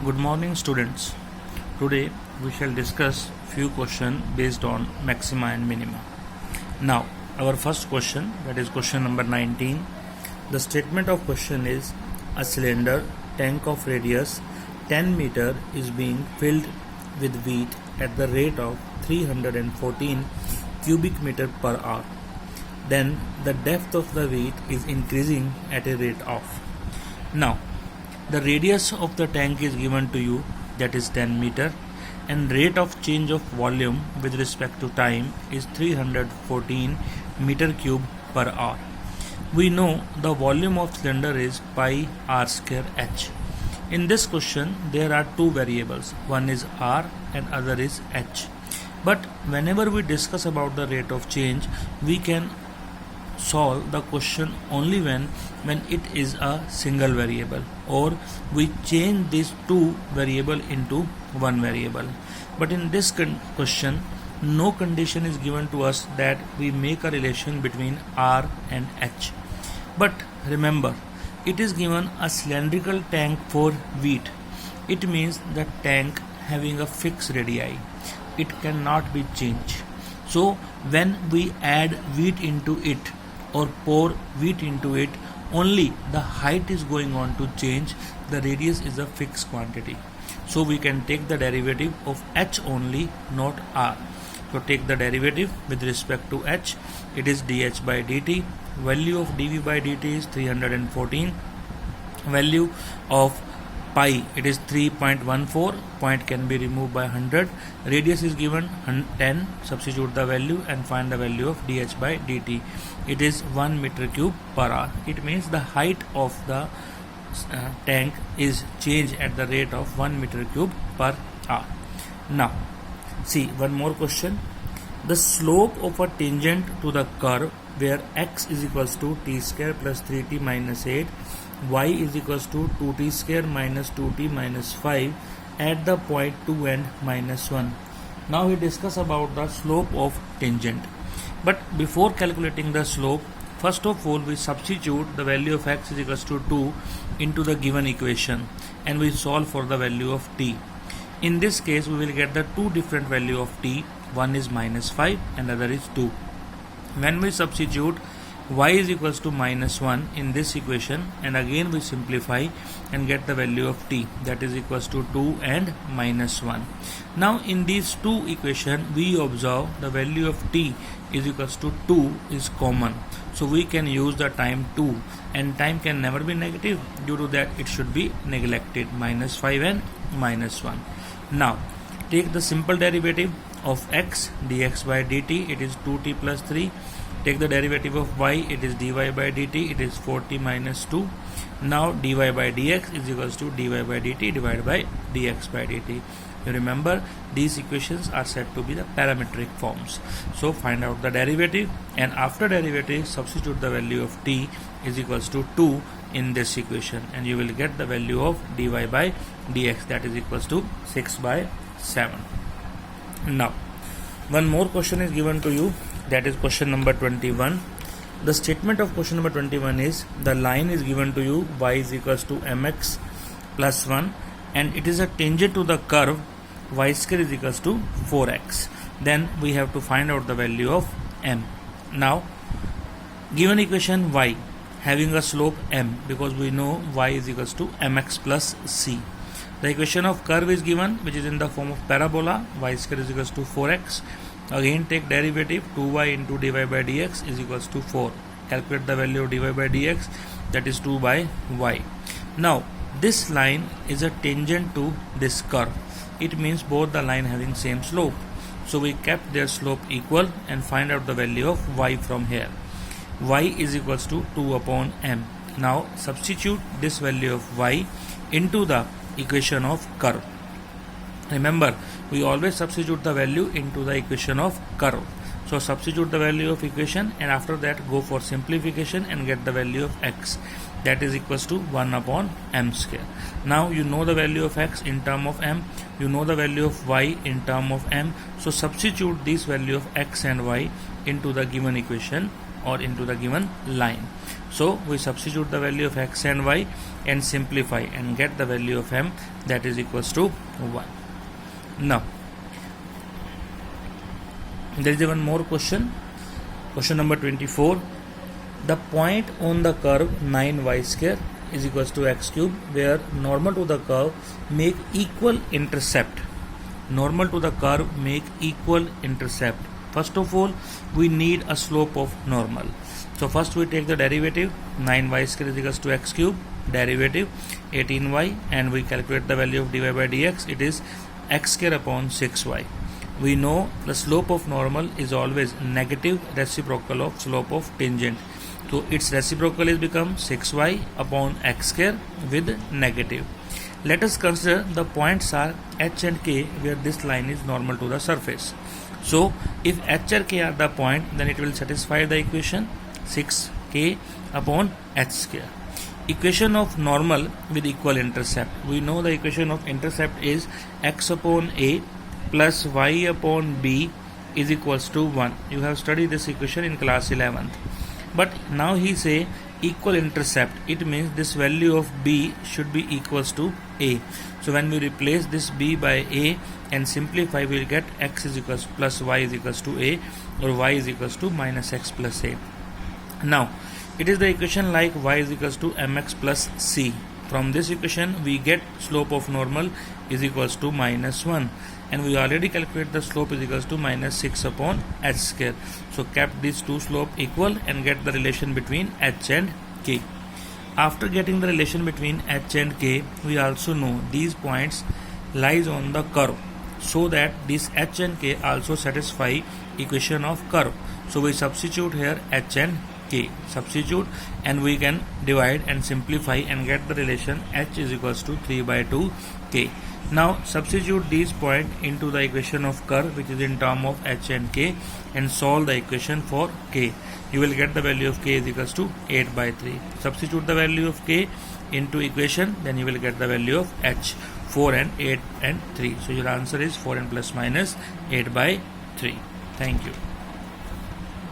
Good morning, students. Today we shall discuss few questions based on maxima and minima. Now, our first question, that is question number 19. The statement of question is: a cylinder tank of radius 10 meter is being filled with wheat at the rate of 314 cubic meter per hour. Then the depth of the wheat is increasing at a rate of. Now, the radius of the tank is given to you, that is 10 meter, and rate of change of volume with respect to time is 314 meter cube per hour. We know the volume of cylinder is pi r square h. In this question there are two variables, one is r and other is h. But whenever we discuss about the rate of change, we can solve the question only when it is a single variable, or we change these two variable into one variable. But in this question, no condition is given to us that we make a relation between r and h. But remember, it is given a cylindrical tank for wheat. It means the tank having a fixed radii. It cannot be changed. So when we add wheat into it or pour wheat into it, only the height is going on to change. The radius is a fixed quantity. So we can take the derivative of h only, not r. So take the derivative with respect to h. It is dh by dt. Value of dv by dt is 314. Value of pi, it is 3.14. Point can be removed by 100. Radius is given 10. Substitute the value and find the value of dh by dt. It is 1 meter cube per hour. It means the height of the tank is changed at the rate of 1 meter cube per hour. Now, see one more question. The slope of a tangent to the curve where x is equals to t square plus 3t minus 8, y is equals to 2t square minus 2t minus 5 at the point 2 and minus 1. Now we discuss about the slope of tangent. But before calculating the slope, first of all we substitute the value of x is equals to 2 into the given equation and we solve for the value of t. In this case we will get the two different value of t. One is minus 5 and other is 2. When we substitute y is equals to minus 1 in this equation, and again we simplify and get the value of t, that is equals to 2 and minus 1. Now in these two equations we observe the value of t is equals to 2 is common. So we can use the time 2, and time can never be negative, due to that it should be neglected, minus 5 and minus 1. Now take the simple derivative of x, dx by dt, it is 2t plus 3. Take the derivative of y, it is dy by dt, it is 4t minus 2. Now dy by dx is equals to dy by dt divided by dx by dt. You remember, these equations are said to be the parametric forms. So find out the derivative, and after derivative substitute the value of t is equals to 2 in this equation, and you will get the value of dy by dx, that is equals to 6 by 7. Now one more question is given to you, that is question number 21. The statement of question number 21 is: the line is given to you, y is equals to mx plus 1, and it is a tangent to the curve y square is equals to 4x. Then we have to find out the value of m. Now given equation y having a slope m, because we know y is equals to mx plus c. The equation of curve is given, which is in the form of parabola, y square is equals to 4x. Again take derivative, 2y into dy by dx is equals to 4. Calculate the value of dy by dx, that is 2 by y. Now this line is a tangent to this curve. It means both the line having same slope. So we kept their slope equal and find out the value of y from here. Y is equals to 2 upon m. Now substitute this value of y into the equation of curve. Remember, we always substitute the value into the equation of curve. So substitute the value of equation, and after that go for simplification and get the value of x, that is equals to 1 upon m square. Now you know the value of x in term of m, you know the value of y in term of m. So substitute this value of x and y into the given equation or into the given line. So we substitute the value of x and y and simplify and get the value of m, that is equals to 1. Now there is one more question. Question number 24. The point on the curve 9y square is equals to x cube, where normal to the curve make equal intercept. Normal to the curve make equal intercept. First of all, we need a slope of normal. So first we take the derivative. 9y square is equals to x cube, derivative 18y, and we calculate the value of dy by dx. It is x square upon 6y. We know the slope of normal is always negative reciprocal of slope of tangent. So its reciprocal is become 6y upon x square with negative. Let us consider the points are h and k, where this line is normal to the surface. So if h and k are the point, then it will satisfy the equation 6k upon h square. Equation of normal with equal intercept. We know the equation of intercept is x upon a plus y upon b is equals to 1. You have studied this equation in class 11th. But now he say equal intercept. It means this value of b should be equals to a. So when we replace this b by a and simplify, we will get x is equals plus y is equals to a, or y is equals to minus x plus a. Now it is the equation like y is equals to mx plus c. From this equation we get slope of normal is equals to minus 1, and we already calculate the slope is equals to minus 6 upon h square. So kept these two slope equal and get the relation between h and k. After getting the relation between h and k, we also know these points lies on the curve, so that this h and k also satisfy equation of curve. So we substitute here h and k, substitute, and we can divide and simplify and get the relation h is equals to 3 by 2 k. Now substitute these points into the equation of curve, which is in term of h and k, and solve the equation for k. You will get the value of k is equals to 8 by 3. Substitute the value of k into equation, then you will get the value of h, 4 and 8 and 3. So your answer is 4 and plus minus 8 by 3. Thank you.